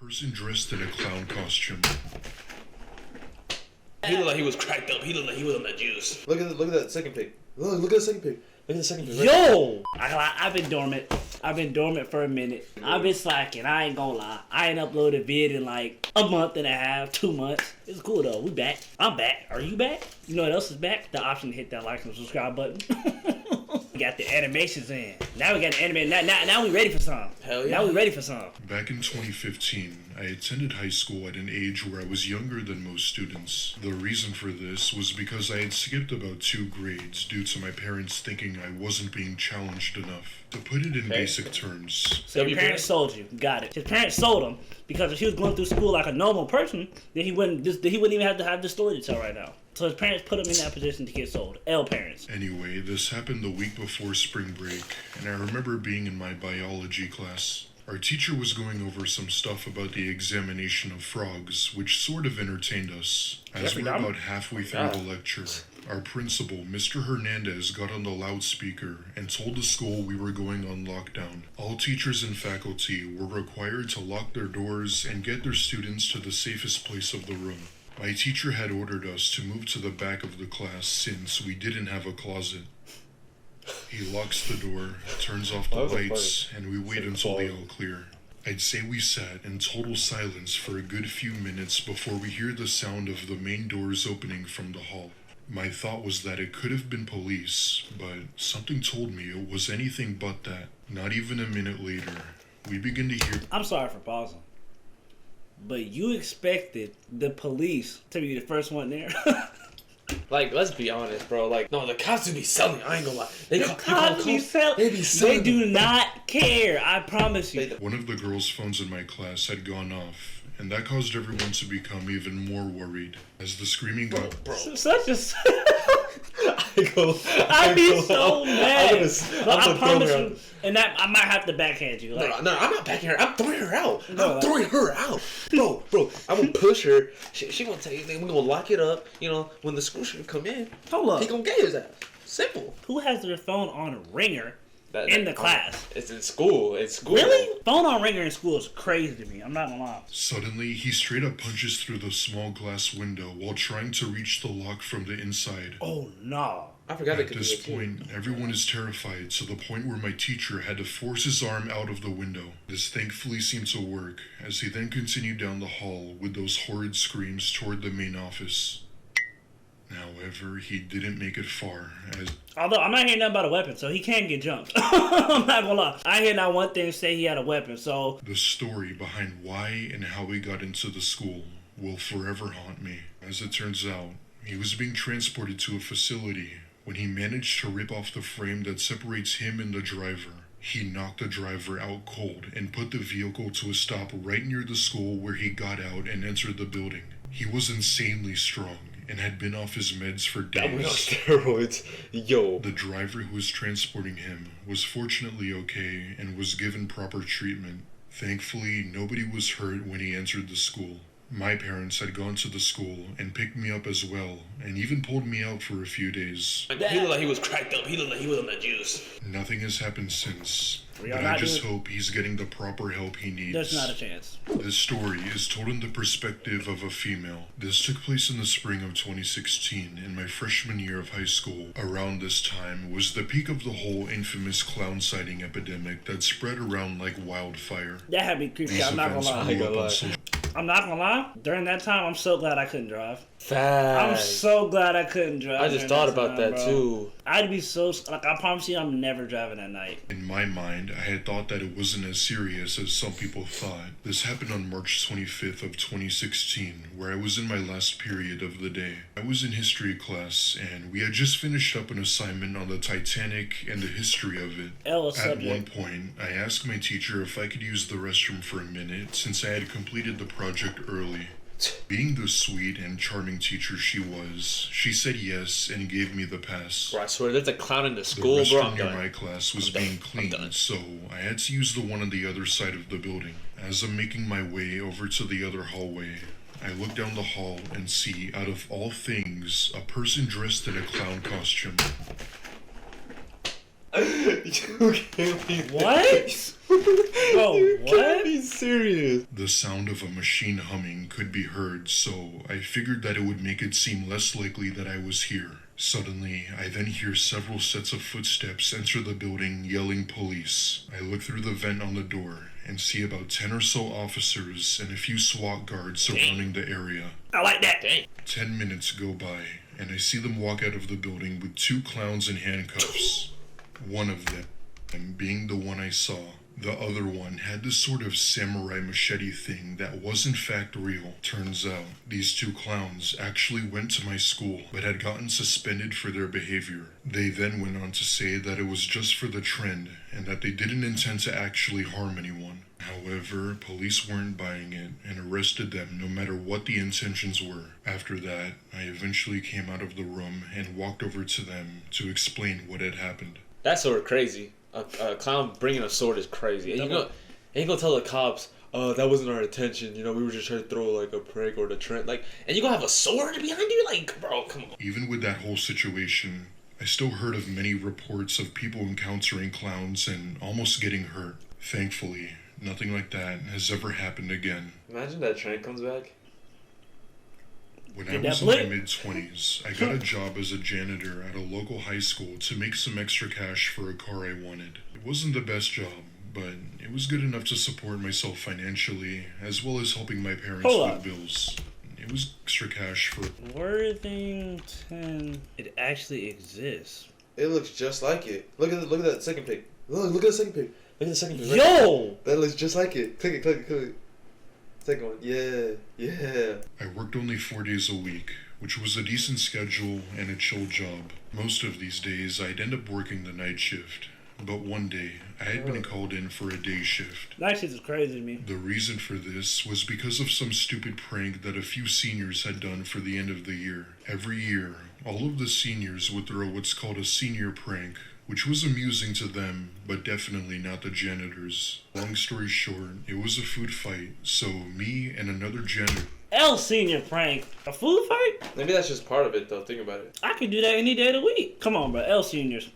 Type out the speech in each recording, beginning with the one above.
person dressed in a clown costume. He looked like he was cracked up. He looked like he was on the juice. Look at that second pic. Look at the second pic. Look at the second pic. Yo! I've been dormant. I've been dormant for a minute. I've been slacking. I ain't gonna lie. I ain't uploaded a vid in like a month and a half, 2 months. It's cool though. We back. I'm back. Are you back? You know what else is back? The option to hit that like and subscribe button. We got the animations in. Now we got the animation. Now we ready for some. Hell yeah. Now we ready for some. Back in 2015, I attended high school at an age where I was younger than most students. The reason for this was because I had skipped about 2 grades due to my parents thinking I wasn't being challenged enough. To put it in basic terms, So your parents sold you. Got it. His parents sold him because if he was going through school like a normal person, then he wouldn't even have to have this story to tell right now. So his parents put him in that position to get sold. L parents. Anyway, this happened the week before spring break, and I remember being in my biology class. Our teacher was going over some stuff about the examination of frogs, which sort of entertained us. As we were about halfway through the lecture, our principal, Mr. Hernandez, got on the loudspeaker and told the school we were going on lockdown. All teachers and faculty were required to lock their doors and get their students to the safest place of the room. My teacher had ordered us to move to the back of the class since we didn't have a closet. He locks the door, turns off the lights, and we wait until the all clear. I'd say we sat in total silence for a good few minutes before we hear the sound of the main doors opening from the hall. My thought was that it could have been police, but something told me it was anything but that. Not even a minute later, we begin to hear— I'm sorry for pausing. But you expected the police to be the first one there. Like, let's be honest, bro. Like, no, the cops do be selling. I ain't gonna lie. The cops be selling. They do not care. I promise you. One of the girls' phones in my class had gone off, and that caused everyone to become even more worried. As the screaming got— Such a... I'd be so mad. I promise you. And that I might have to backhand you. Like, no, I'm not backing her. I'm throwing her out. I'm throwing her out. Bro, I'm gonna push her. She gonna tell you, we're gonna lock it up. You know, when the school shooter come in, hold up. He gonna get his ass. Simple. Who has their phone on ringer in the class? It's in school. It's school. Really? Phone on ringer in school is crazy to me. I'm not gonna lie. Suddenly, he straight up punches through the small glass window while trying to reach the lock from the inside. Oh, no. I forgot At this point, everyone is terrified to the point where my teacher had to force his arm out of the window. This thankfully seemed to work, as he then continued down the hall with those horrid screams toward the main office. However, he didn't make it far, as— Although, I'm not hearing nothing about a weapon, so he can get jumped. I'm not gonna lie. I hear not one thing say he had a weapon, so— The story behind why and how he got into the school will forever haunt me. As it turns out, he was being transported to a facility when he managed to rip off the frame that separates him and the driver. He knocked the driver out cold and put the vehicle to a stop right near the school where he got out and entered the building. He was insanely strong and had been off his meds for days. That was on steroids. Yo. The driver who was transporting him was fortunately okay and was given proper treatment. Thankfully, nobody was hurt when he entered the school. My parents had gone to the school and picked me up as well, and even pulled me out for a few days. He looked like he was cracked up. He looked like he was on the juice. Nothing has happened since, but I just hope he's getting the proper help he needs. There's not a chance. This story is told in the perspective of a female. This took place in the spring of 2016, in my freshman year of high school. Around this time was the peak of the whole infamous clown sighting epidemic that spread around like wildfire. That had me creepy. I'm not gonna lie. I'm not gonna lie. During that time, I'm so glad I couldn't drive. Facts. I'm so glad I couldn't drive. I just thought about that too. I'd be so like, I promise you, I'm never driving at night. In my mind, I had thought that it wasn't as serious as some people thought. This happened on March 25th of 2016, where I was in my last period of the day. I was in history class, and we had just finished up an assignment on the Titanic and the history of it. At one point, I asked my teacher if I could use the restroom for a minute, since I had completed the project early. Being the sweet and charming teacher she was, she said yes and gave me the pass. Bro, I swear there's a clown in the school, the bro. restroom near my class was being cleaned, so I had to use the one on the other side of the building. As I'm making my way over to the other hallway, I look down the hall and see, out of all things, a person dressed in a clown costume. You can't be What? Bro, You what? can't be serious. The sound of a machine humming could be heard, so I figured that it would make it seem less likely that I was here. Suddenly, I then hear several sets of footsteps enter the building, yelling police. I look through the vent on the door and see about 10 or so officers and a few SWAT guards surrounding the area. I like that. Dang. 10 minutes go by, and I see them walk out of the building with 2 clowns in handcuffs. One of them being the one I saw. The other one had this sort of samurai machete thing that was in fact real. Turns out, these 2 clowns actually went to my school, but had gotten suspended for their behavior. They then went on to say that it was just for the trend, and that they didn't intend to actually harm anyone. However, police weren't buying it, and arrested them no matter what the intentions were. After that, I eventually came out of the room and walked over to them to explain what had happened. That's sort of crazy. A clown bringing a sword is crazy. And you gonna tell the cops, that wasn't our intention. You know, we were just trying to throw like a prank or the trend. Like, and you gonna have a sword behind you? Like, bro, come on. Even with that whole situation, I still heard of many reports of people encountering clowns and almost getting hurt. Thankfully, nothing like that has ever happened again. Imagine that train comes back. When I was in my mid-20s, I got a job as a janitor at a local high school to make some extra cash for a car I wanted. It wasn't the best job, but it was good enough to support myself financially, as well as helping my parents with bills. It was extra cash for... Worthington... It actually exists. It looks just like it. Look at that second pic. Look at the second pic. Look at the second pic. Yo! That looks just like it. Click it. Second one. Yeah. I worked only 4 days a week, which was a decent schedule and a chill job. Most of these days, I'd end up working the night shift. But one day, I had been called in for a day shift. Night shift is crazy to me. The reason for this was because of some stupid prank that a few seniors had done for the end of the year. Every year, all of the seniors would throw what's called a senior prank, which was amusing to them, but definitely not the janitors. Long story short, it was a food fight, so me and another janitor... Senior prank. A food fight? Maybe that's just part of it, though. Think about it. I could do that any day of the week. Come on, bro. Seniors.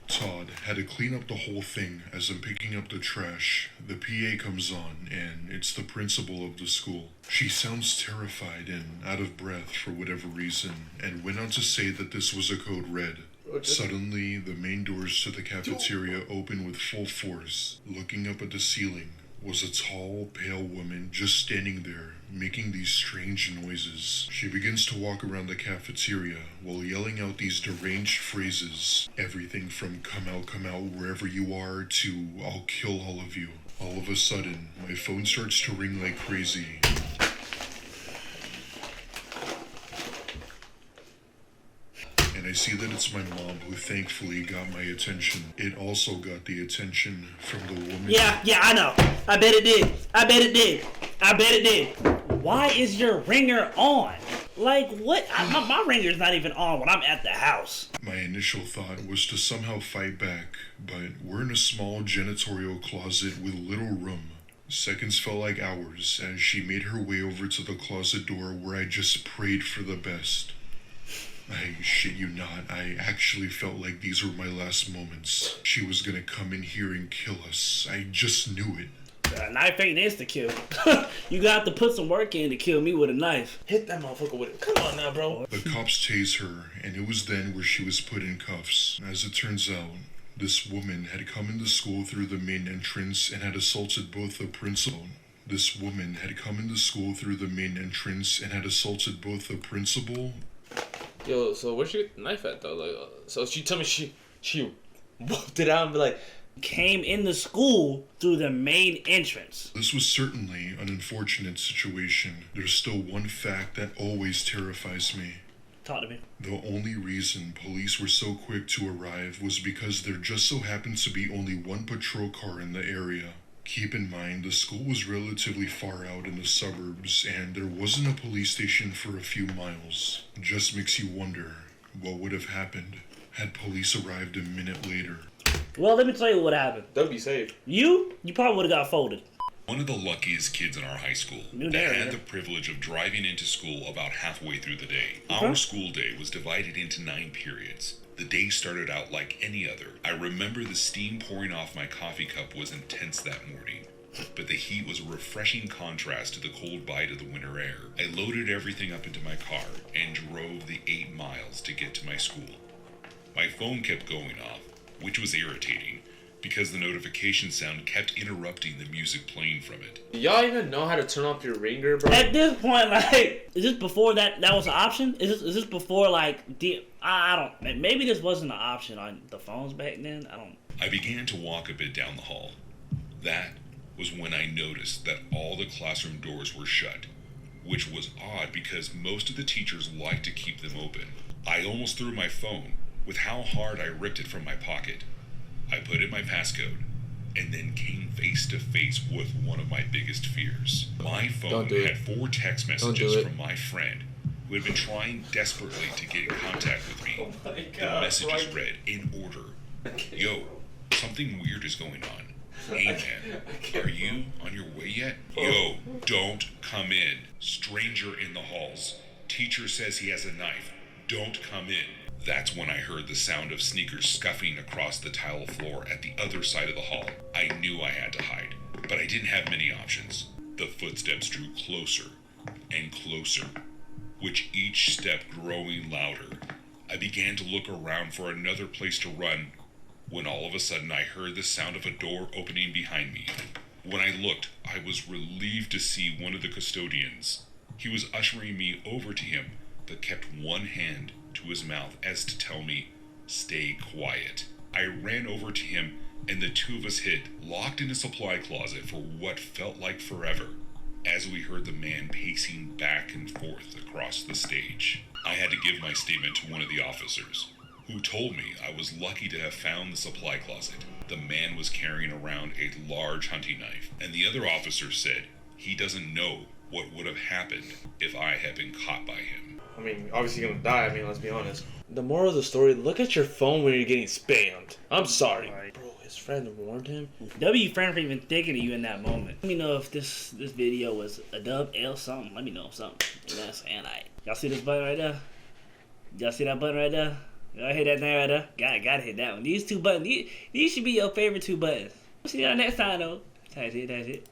Todd had to clean up the whole thing as I'm picking up the trash. The PA comes on, and it's the principal of the school. She sounds terrified and out of breath for whatever reason, and went on to say that this was a code red. Suddenly, the main doors to the cafeteria open with full force. Looking up at the ceiling was a tall, pale woman just standing there, making these strange noises. She begins to walk around the cafeteria while yelling out these deranged phrases. Everything from come out wherever you are to I'll kill all of you. All of a sudden, my phone starts to ring like crazy. And I see that it's my mom who thankfully got my attention. It also got the attention from the woman. Yeah, I know. I bet it did. Why is your ringer on? Like, what? My ringer's not even on when I'm at the house. My initial thought was to somehow fight back, but we're in a small janitorial closet with little room. Seconds felt like hours as she made her way over to the closet door where I just prayed for the best. I shit you not, I actually felt like these were my last moments. She was gonna come in here and kill us. I just knew it. A knife ain't insta-kill. You got to put some work in to kill me with a knife. Hit that motherfucker with it. Come on now, bro. The cops tased her, and it was then where she was put in cuffs. As it turns out, this woman had come into school through the main entrance and had assaulted both the principal. Yo, so where'd she get the knife at though? Like, so she told me she whooped it out and be like, Came in the school through the main entrance. This was certainly an unfortunate situation. There's still one fact that always terrifies me. Talk to me. The only reason police were so quick to arrive was because there just so happened to be only one patrol car in the area. Keep in mind, the school was relatively far out in the suburbs, and there wasn't a police station for a few miles. Just makes you wonder, what would have happened had police arrived a minute later? Well, let me tell you what happened. They'll be safe. You probably would have got folded. One of the luckiest kids in our high school that had the privilege of driving into school about halfway through the day. Our school day was divided into 9 periods. The day started out like any other. I remember the steam pouring off my coffee cup was intense that morning, but the heat was a refreshing contrast to the cold bite of the winter air. I loaded everything up into my car and drove the 8 miles to get to my school. My phone kept going off, which was irritating, because the notification sound kept interrupting the music playing from it. Do y'all even know how to turn off your ringer, bro? At this point, like, is this before that was an option? Is this before, like, I don't, maybe this wasn't an option on the phones back then? I don't. I began to walk a bit down the hall. That was when I noticed that all the classroom doors were shut, which was odd because most of the teachers like to keep them open. I almost threw my phone with how hard I ripped it from my pocket. I put in my passcode and then came face to face with one of my biggest fears. My phone had 4 text messages from my friend who had been trying desperately to get in contact with me. The messages read in order: "Yo, something weird is going on. Hey man, are you on your way yet? Yo, don't come in. Stranger in the halls. Teacher says he has a knife. Don't come in." That's when I heard the sound of sneakers scuffing across the tile floor at the other side of the hall. I knew I had to hide, but I didn't have many options. The footsteps drew closer and closer, with each step growing louder. I began to look around for another place to run, when all of a sudden I heard the sound of a door opening behind me. When I looked, I was relieved to see one of the custodians. He was ushering me over to him, but kept one hand to his mouth as to tell me, "Stay quiet." I ran over to him and the two of us hid, locked in a supply closet for what felt like forever, as we heard the man pacing back and forth across the stage. I had to give my statement to one of the officers, who told me I was lucky to have found the supply closet. The man was carrying around a large hunting knife, and the other officer said he doesn't know what would have happened if I had been caught by him. I mean, obviously you're gonna die. I mean, let's be honest. The moral of the story, look at your phone when you're getting spammed. I'm sorry. Bro, his friend warned him. W friend for even thinking of you in that moment. Let me know if this video was a dub, L, something. Let me know something. You know what I'm saying? Y'all see this button right there? Y'all see that button right there? Y'all hit that thing right there? Gotta hit that one. These two buttons, these should be your favorite 2 buttons. See y'all next time though. That's it.